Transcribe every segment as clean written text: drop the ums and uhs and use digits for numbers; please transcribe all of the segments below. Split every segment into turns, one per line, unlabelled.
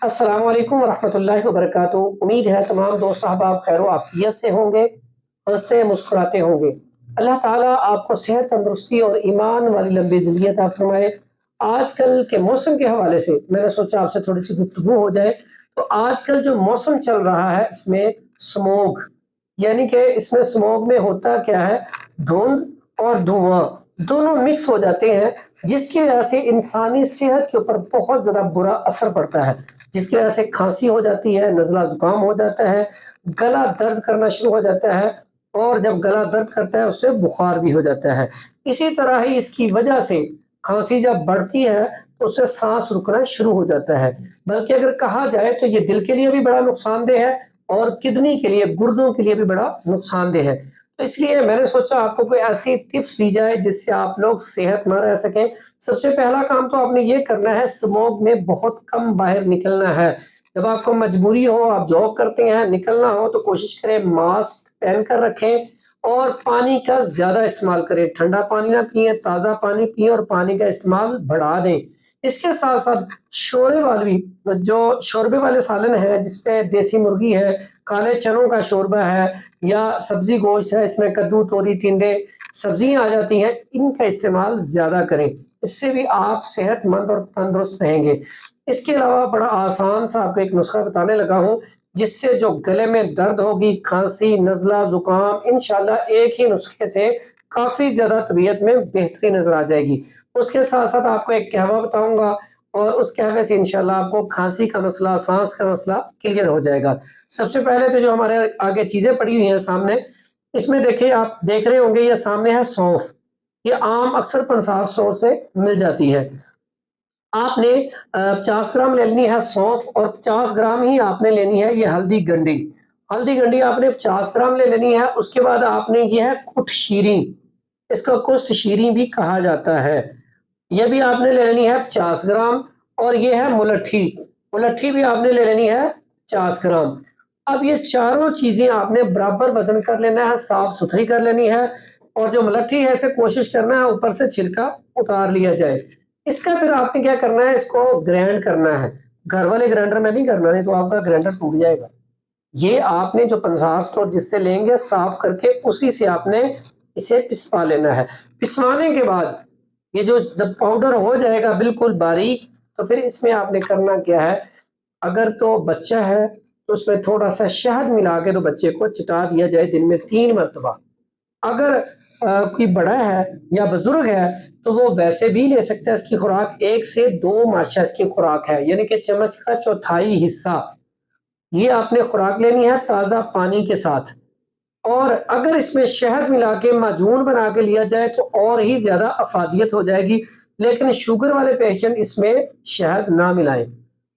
अस्सलाम वालेकुम वरहमतुल्लाहि वबरकातुहू। उम्मीद है तमाम दोस्त अहबाब खैर व आफियत से होंगे, हंसते मुस्कुराते होंगे। अल्लाह ताला आपको सेहत, तंदुरुस्ती और ईमान वाली लंबी ज़िंदगी अता फरमाए। आजकल के मौसम के हवाले से मैंने सोचा आपसे थोड़ी-सी गुफ्तगू हो जाए। तो आजकल जो मौसम चल रहा है इसमें स्मॉग यानी कि इसमें स्मॉग में होता क्या है, धुंध और धुआँ दोनों मिक्स हो जाते हैं, जिसकी वजह से इंसानी सेहत के ऊपर बहुत ज़्यादा बुरा असर पड़ता है। जिसकी वजह से खाँसी हो जाती है, नज़ला ज़ुकाम हो जाता है, गला दर्द करना शुरू हो जाता है और जब गला दर्द करता है उससे बुखार भी हो जाता है। इसी तरह ही इसकी वजह से खाँसी जब बढ़ती है तो उससे साँस रुकना शुरू हो जाता है। बल्कि अगर कहा जाए तो ये दिल के लिए भी बड़ा नुकसानदेह है और किडनी के लिए, गुर्दों के लिए भी बड़ा नुकसानदेह है। तो इसलिए मैंने सोचा आपको कोई ऐसी टिप्स दी जाए जिससे आप लोग सेहतमंद रह सकें। सबसे पहला काम तो आपने ये करना है, स्मॉग में बहुत कम बाहर निकलना है। जब आपको मजबूरी हो, आप जॉब करते हैं, निकलना हो तो कोशिश करें मास्क पहन कर रखें और पानी का ज़्यादा इस्तेमाल करें। ठंडा पानी ना पिएँ, ताज़ा पानी पिएँ और पानी का इस्तेमाल बढ़ा दें। इसके साथ-साथ शोरबे वाले सालन है जिसपे देसी मुर्गी है, काले चनों का शोरबा है या सब्ज़ी गोश्त है, इसमें कद्दू, तोरी, टिंडे सब्जियाँ आ जाती हैं, इनका इस्तेमाल ज़्यादा करें। इससे भी आप सेहतमंद और तंदुरुस्त रहेंगे। इसके अलावा बड़ा आसान सा आपको एक नुस्खा बताने लगा हूँ, जिससे जो गले में दर्द होगी, खाँसी, नज़ला, ज़ुकाम इंशाअल्लाह एक ही नुस्खे से काफ़ी ज़्यादा तबीयत में बेहतरी नज़र आ जाएगी। उसके साथ-साथ आपको एक कहवा बताऊँगा और उस कहवे से इंशाअल्लाह आपको खाँसी का मसला, साँस का मसला क्लियर हो जाएगा। सबसे पहले तो जो हमारे आगे चीज़ें पड़ी हुई हैं सामने, इसमें देखिए आप देख रहे होंगे ये सामने है सौंफ। ये आम अक्सर पंसार स्टोर से मिल जाती है। आपने 50 ग्राम ले लेनी है सौंफ और 50 ग्राम ही आपने लेनी है ये हल्दी गंडी। हल्दी गंडी आपने 50 ग्राम ले लेनी है, उसके बाद आपने ये है कुट शीरी, इसको कुष्ठ शीरी भी कहा जाता है। ये भी आपने ले लेनी है 50 ग्राम और ये है मुलट्ठी, मुलट्ठी भी आपने ले लेनी है 50 ग्राम। अब ये चारों चीज़ें आपने बराबर वज़न कर लेना है, साफ-सुथरी कर लेनी है और जो मुलट्ठी है इसे कोशिश करना है ऊपर से छिलका उतार लिया जाए। इसका फिर आपने क्या करना है, इसको ग्राइंड करना है। घर वाले ग्राइंडर में नहीं करना, नहीं तो आपका ग्राइंडर टूट जाएगा। ये आपने जो पंसार स्टोर जिससे लेंगे साफ करके उसी से आपने इसे पिसवा लेना है। पिसवाने के बाद ये जो जब पाउडर हो जाएगा बिल्कुल बारीक, तो फिर इसमें आपने करना क्या है, अगर तो बच्चा है तो उसमें थोड़ा-सा शहद मिला के तो बच्चे को चटा दिया जाए दिन में 3 मरतबा। अगर कोई बड़ा है या बुजुर्ग है तो वो वैसे भी ले सकता है। इसकी खुराक 1 से 2 माशा इसकी खुराक है, यानी कि चम्मच का चौथाई हिस्सा ये आपने खुराक लेनी है ताज़ा पानी के साथ। और अगर इसमें शहद मिला के माजून बना के लिया जाए तो और ही ज़्यादा अफ़ादियत हो जाएगी, लेकिन शुगर वाले पेशेंट इसमें शहद ना मिलाएँ।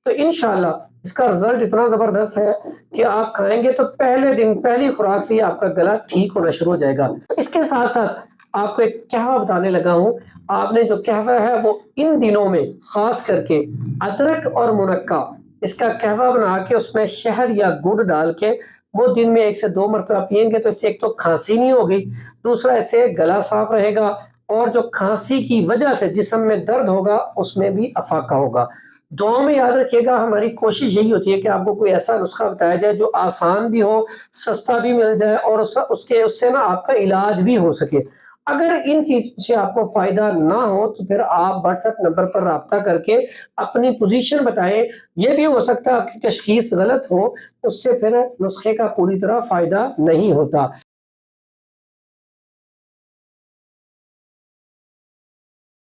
तो इंशाअल्लाह इसका रिज़ल्ट इतना ज़बरदस्त है कि आप खाएँगे तो पहले दिन, पहली खुराक से ही आपका गला ठीक होना शुरू हो जाएगा। इसके साथ-साथ आपको एक कहवा बताने लगा हूँ, आपने जो कहवा है वो इन दिनों में ख़ास करके अदरक और मुनक्का इसका कहवा बना के उसमें शहद या गुड़ डाल के वो दिन में 1 से 2 मरतबा पिएँगे तो इससे एक तो खाँसी नहीं होगी, दूसरा इससे गला साफ रहेगा और जो खाँसी की वजह से जिस्म में दर्द होगा उसमें भी अफ़ाका होगा। दुआओं में याद रखिएगा, हमारी कोशिश यही होती है कि आपको कोई ऐसा नुस्खा बताया जाए जो आसान भी हो, सस्ता भी मिल जाए और उससे ना आपका इलाज भी हो सके। अगर इन चीज़ से आपको फ़ायदा ना हो तो फिर आप व्हाट्सएप नंबर पर राब्ता करके अपनी पोज़ीशन बताएँ। ये भी हो सकता है आपकी तशख़ीस गलत हो, उससे फिर नुस्खे का पूरी तरह फ़ायदा नहीं होता।